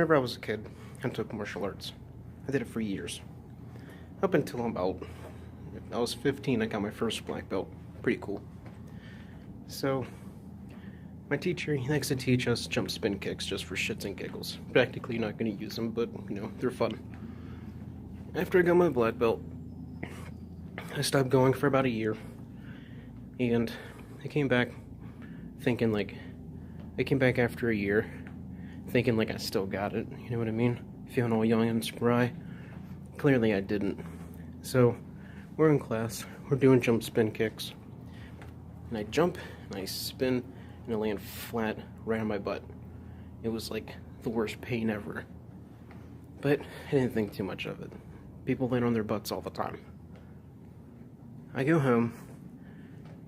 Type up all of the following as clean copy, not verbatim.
whenever I was a kid, I took martial arts. I did it for years. Up until I was 15, I got my first black belt. Pretty cool. So, my teacher, he likes to teach us jump spin kicks just for shits and giggles. Practically not going to use them, but, they're fun. After I got my black belt, I stopped going for about a year. And I came back after a year, thinking like I still got it, you know what I mean? Feeling all young and spry. Clearly I didn't. So, we're in class, we're doing jump spin kicks. And I jump, and I spin, and I land flat right on my butt. It was like the worst pain ever. But I didn't think too much of it. People land on their butts all the time. I go home,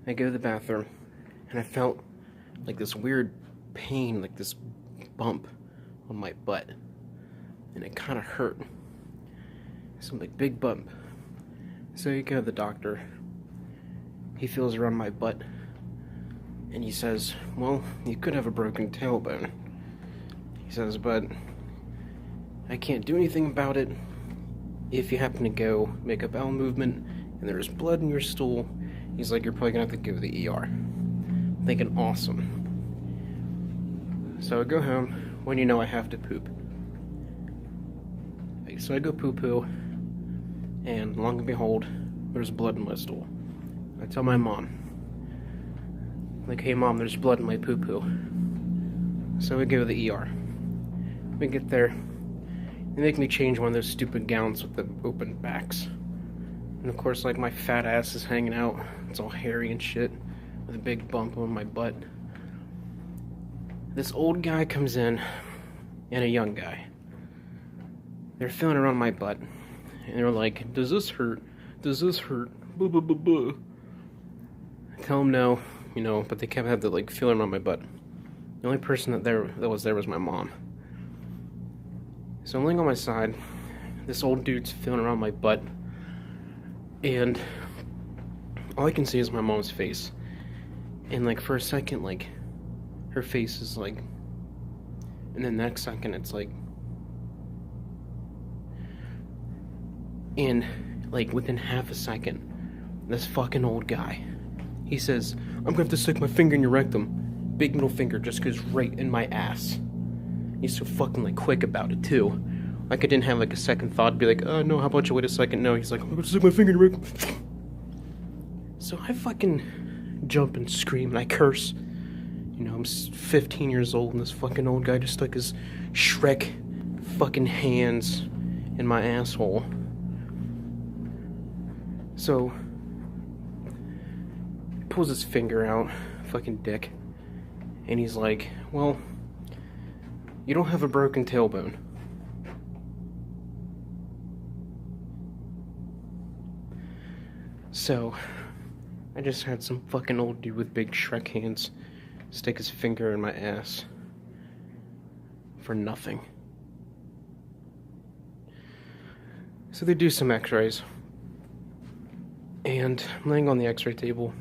I go to the bathroom, and I felt like this weird pain, like this bump on my butt. And it kind of hurt. Some big bump. So you go to the doctor. He feels around my butt. And he says, well, you could have a broken tailbone. He says, but I can't do anything about it. If you happen to go make a bowel movement and there's blood in your stool, he's like, you're probably gonna have to go to the ER. I'm thinking, awesome. So I go home when I have to poop. So I go poo-poo, and long and behold, there's blood in my stool. I tell my mom, like, hey mom, there's blood in my poo-poo. So we go to the ER. We get there, they make me change one of those stupid gowns with the open backs. And of course, like, my fat ass is hanging out. It's all hairy and shit, with a big bump on my butt. This old guy comes in, and a young guy. They're feeling around my butt, and they're like, does this hurt? Does this hurt? Blah, blah, blah, blah. I tell them no, but they kept having to, feeling around my butt. The only person that was there was my mom. So I'm laying on my side, this old dude's feeling around my butt, and all I can see is my mom's face. And, for a second, her face is, and then the next second, it's, and, within half a second, this fucking old guy, he says, I'm gonna have to stick my finger in your rectum. Big middle finger just goes right in my ass. He's so fucking, quick about it, too. I didn't have, a second thought to be like, oh, no, how about you wait a second? No, he's like, I'm gonna stick my finger in your rectum. So I fucking jump and scream and I curse. I'm 15 years old and this fucking old guy just stuck his Shrek fucking hands in my asshole. So, he pulls his finger out, fucking dick, and he's like, well, you don't have a broken tailbone. So, I just had some fucking old dude with big Shrek hands stick his finger in my ass for nothing. So they do some x-rays. And I'm laying on the x-ray table.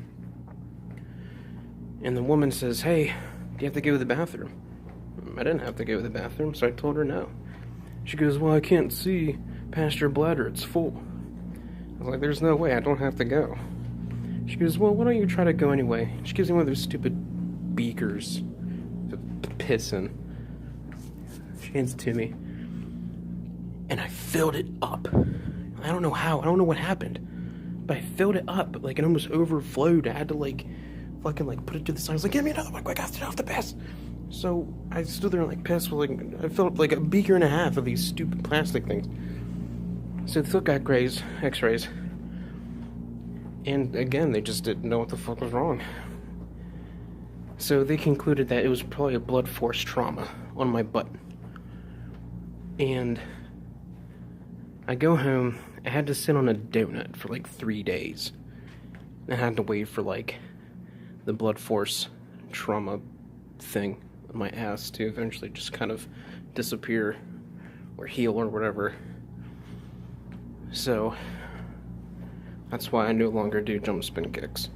And the woman says, hey, do you have to go to the bathroom? I didn't have to go to the bathroom, so I told her no. She goes, well, I can't see past your bladder, it's full. I was like, there's no way, I don't have to go. She goes, well, why don't you try to go anyway? She gives me one of those stupid beakers to piss in. She hands it to me. And I filled it up. I don't know how, I don't know what happened. But I filled it up, it almost overflowed. I had to, fucking, put it to the side. I was like, give me another one, quick, I have to piss. So, I stood there and, pissed with, I filled up, a beaker and a half of these stupid plastic things. So, they took x-rays. And, again, they just didn't know what the fuck was wrong. So, they concluded that it was probably a blood force trauma on my butt. And I go home. I had to sit on a donut for 3 days. I had to wait for the blood force trauma thing on my ass to eventually just kind of disappear or heal or whatever. So that's why I no longer do jump spin kicks.